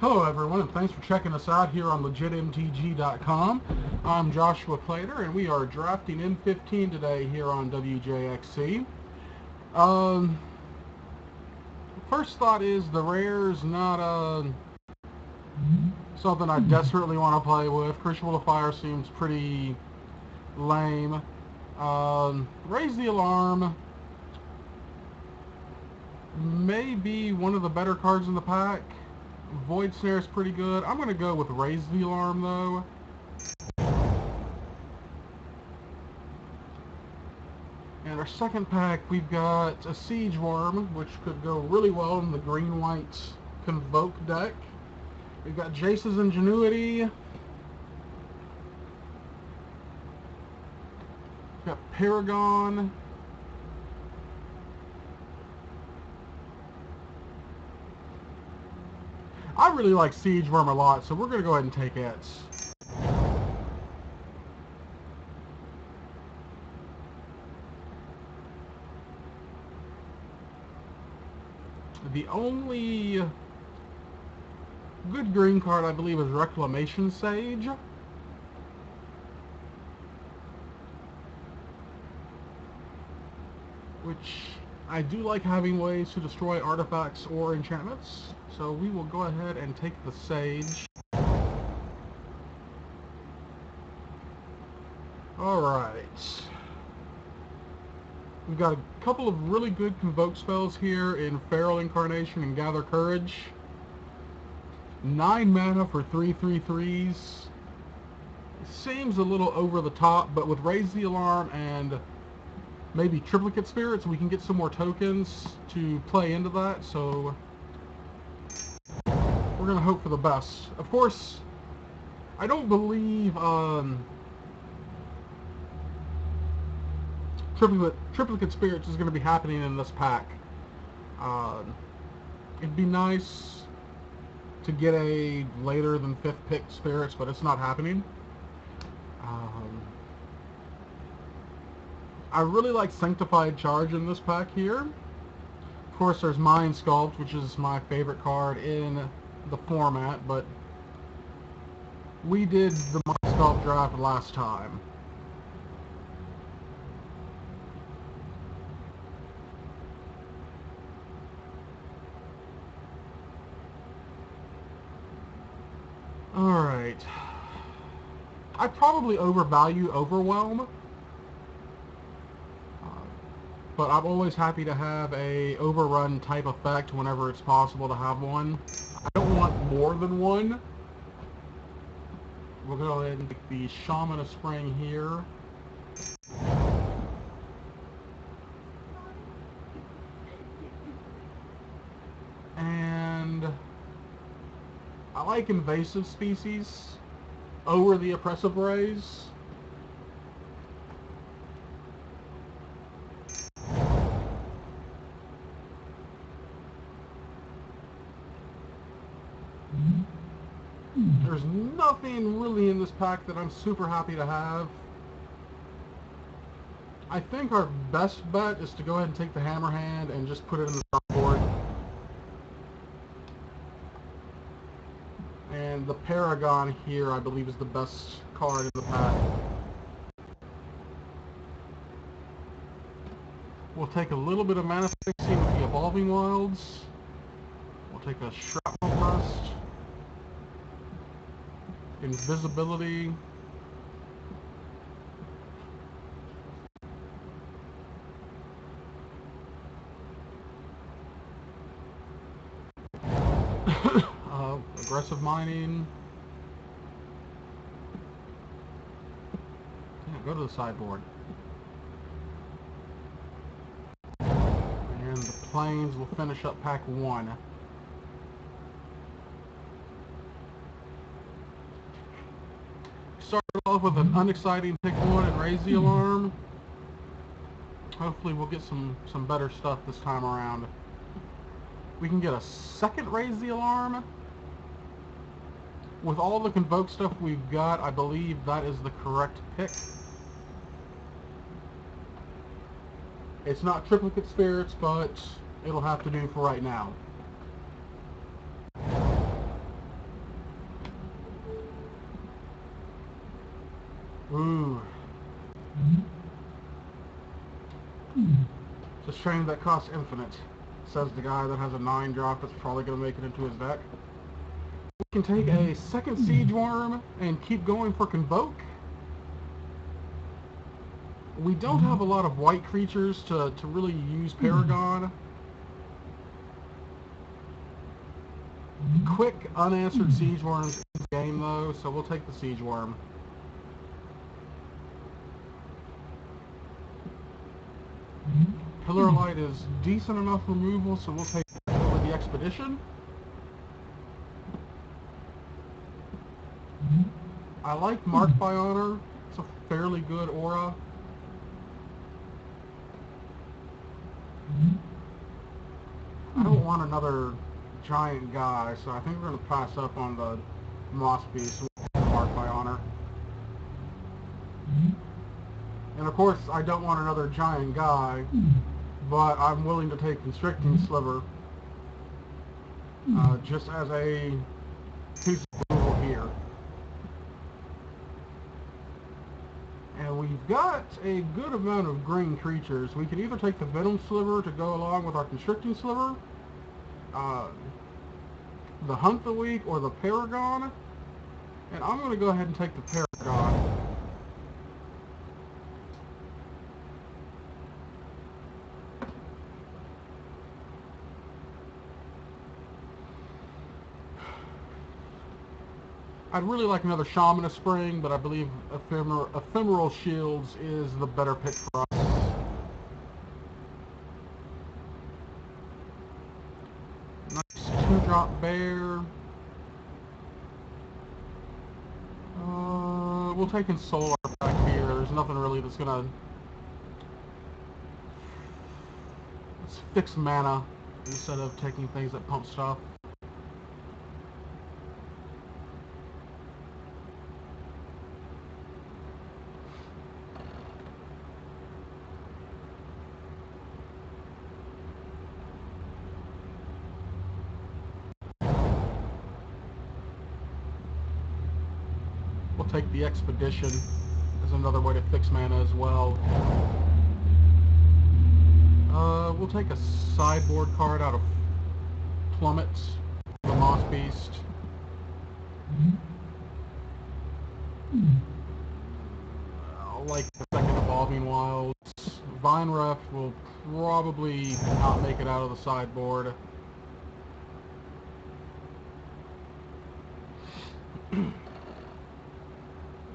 Hello everyone, and thanks for checking us out here on legitmtg.com. I'm Joshua Plater, and we are drafting M15 today here on WJXC. First thought is the rare's not something I desperately want to play with. Crucible of Fire seems pretty lame. Raise the Alarm may be one of the better cards in the pack. Void Snare is pretty good. I'm going to go with Raise the Alarm, though. And our second pack, we've got a Siege Worm, which could go really well in the green-white Convoke deck. We've got Jace's Ingenuity. We've got Paragon. I really like Siege Worm a lot, so we're going to go ahead and take it. The only good green card, I believe, is Reclamation Sage. Which I do like having ways to destroy artifacts or enchantments. So we will go ahead and take the Sage. Alright. We've got a couple of really good Convoke spells here in Feral Incarnation and Gather Courage. 9 mana for 3/3/3s. It seems a little over the top, but with Raise the Alarm and maybe Triplicate Spirits, we can get some more tokens to play into that, so we're going to hope for the best. Of course, I don't believe Triplicate Spirits is going to be happening in this pack. It'd be nice to get a later than 5th pick Spirits, but it's not happening. I really like Sanctified Charge in this pack here. Of course, there's Mind Sculpt, which is my favorite card in the format, but we did the Mind Sculpt draft last time. Alright. I probably overvalue Overwhelm. But I'm always happy to have a overrun type effect whenever it's possible to have one. I don't want more than one. We'll go ahead and take the Shaman of Spring here. And I like Invasive Species over the Oppressive Rays. There's nothing really in this pack that I'm super happy to have. I think our best bet is to go ahead and take the Hammerhand and just put it in the top board. And the Paragon here, I believe, is the best card in the pack. We'll take a little bit of Mana Fixing with the Evolving Wilds. We'll take a Shrapnel Blast. Invisibility. Aggressive Mining. Yeah, go to the sideboard. And the Plains will finish up pack 1. Start off with an unexciting pick 1 and Raise the Alarm. Hopefully we'll get some better stuff this time around. We can get a second Raise the Alarm. With all the Convoke stuff we've got, I believe that is the correct pick. It's not Triplicate Spirits, but it'll have to do for right now. Ooh. It's a shame that costs infinite, says the guy that has a 9 drop that's probably going to make it into his deck. We can take a second Siege Worm and keep going for Convoke. We don't have a lot of white creatures to really use Paragon. Quick, unanswered Siege Worms in the game, though, so we'll take the Siege Worm. Pillar Light is decent enough removal, so we'll take it over the Expedition. I like Marked by Honor. It's a fairly good aura. I don't want another giant guy, so I think we're going to pass up on the Moss Beast with Marked by Honor. And of course, I don't want another giant guy, but I'm willing to take Constricting Sliver just as a piece of removal here. And we've got a good amount of green creatures. We can either take the Venom Sliver to go along with our Constricting Sliver, the Hunt the Weak, or the Paragon. And I'm going to go ahead and take the Paragon. I'd really like another Shaman of Spring, but I believe Ephemeral Shields is the better pick for us. Nice 2-drop bear. We'll take in Solar back here. There's nothing really that's gonna... Let's fix mana instead of taking things that pump stuff. We'll take the Expedition as another way to fix mana as well. We'll take a sideboard card out of Plummet, the Moss Beast. I'll like the second Evolving Wilds. Vine Ref will probably not make it out of the sideboard.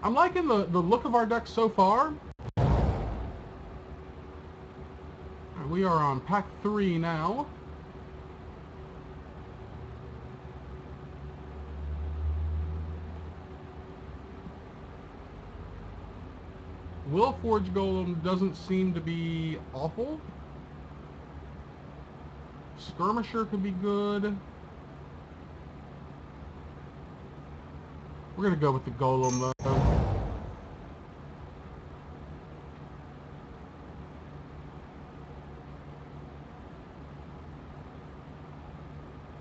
I'm liking the look of our deck so far. We are on pack 3 now. Willforge Golem doesn't seem to be awful. Skirmisher could be good. We're going to go with the Golem, though.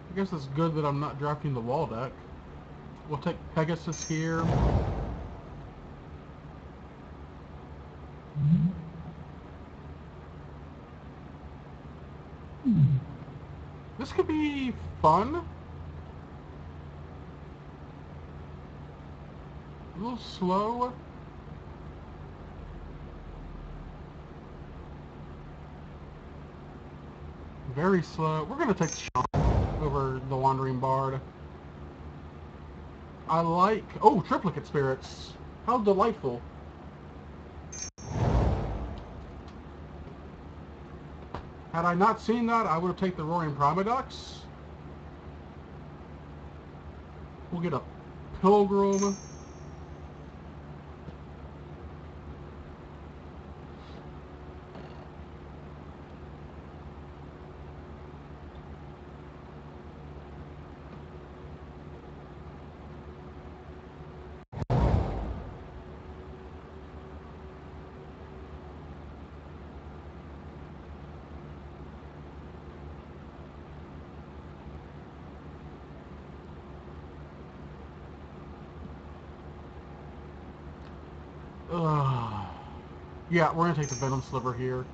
I guess it's good that I'm not drafting the wall deck. We'll take Pegasus here. This could be fun. A little slow. Very slow. We're going to take Shaman over the Wandering Bard. I like... Oh, Triplicate Spirits. How delightful. Had I not seen that, I would have taken the Roaring Primadux. We'll get a Pilgrim. Yeah, we're going to take the Venom Sliver here.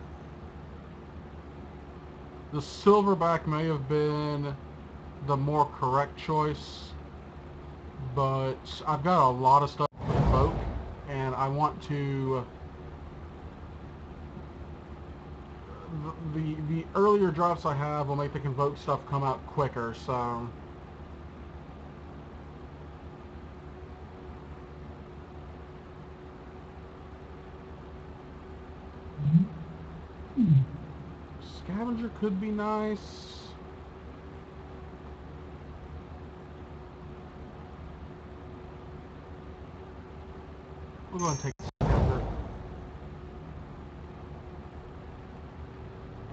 The Silverback may have been the more correct choice, but I've got a lot of stuff to Convoke, and I want to... The earlier drafts I have will make the Convoke stuff come out quicker, so... Scavenger could be nice. We're going to take Scavenger.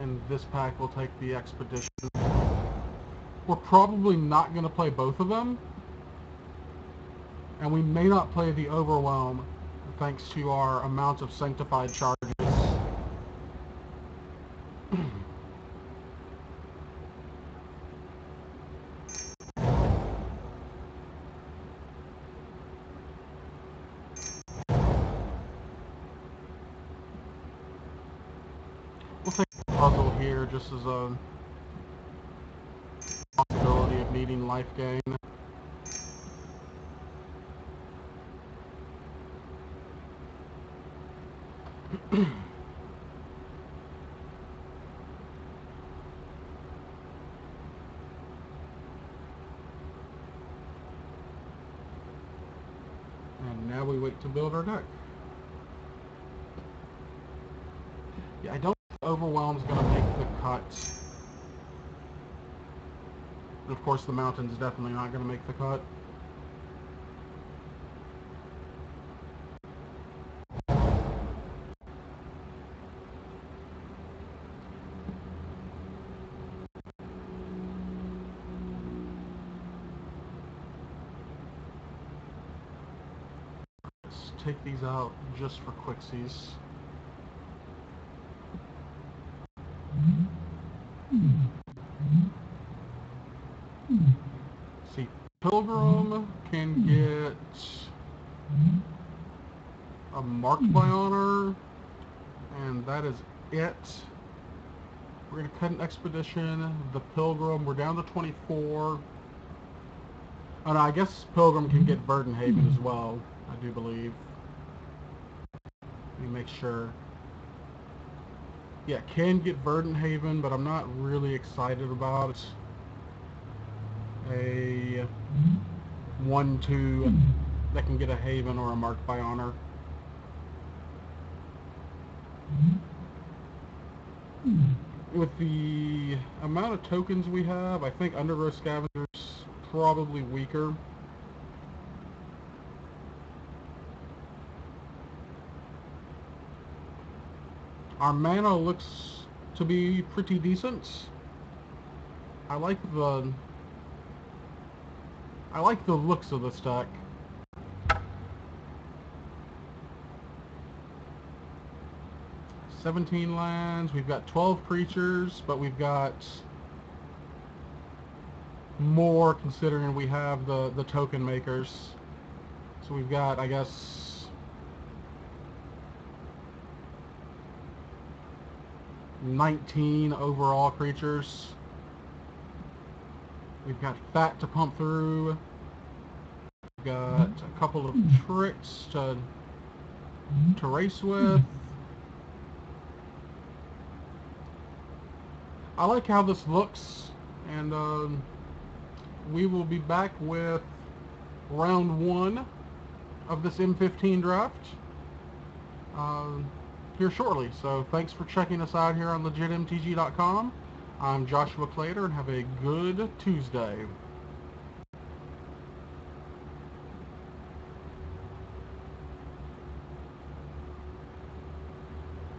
And this pack will take the Expedition. We're probably not going to play both of them. And we may not play the Overwhelm, thanks to our amount of Sanctified charges. We'll take the puzzle here just as a possibility of needing life gain. And now we wait to build our deck. Yeah, I don't think Overwhelm's going to make the cut. And of course the Mountain's definitely not going to make the cut. Let's take these out just for quicksies. See, Pilgrim can get a Marked by Honor, and that is it. We're going to cut an Expedition, the Pilgrim, we're down to 24. Oh no, I guess Pilgrim can get Burdenhaven as well, I do believe. Let me make sure. Yeah, can get Burdenhaven, but I'm not really excited about a 1-2 that can get a Haven or a Marked by Honor. With the amount of tokens we have, I think Undergrowth Scavenger's probably weaker. Our mana looks to be pretty decent. I like the looks of this deck. "17 lands, we've got 12 creatures, but we've got more considering we have the token makers. So we've got, I guess, 19 overall creatures. We've got Fat to pump through. We've got a couple of tricks to race with. I like how this looks, and we will be back with round 1 of this M15 draft here shortly. So thanks for checking us out here on legitmtg.com. I'm Joshua Clater, and have a good Tuesday.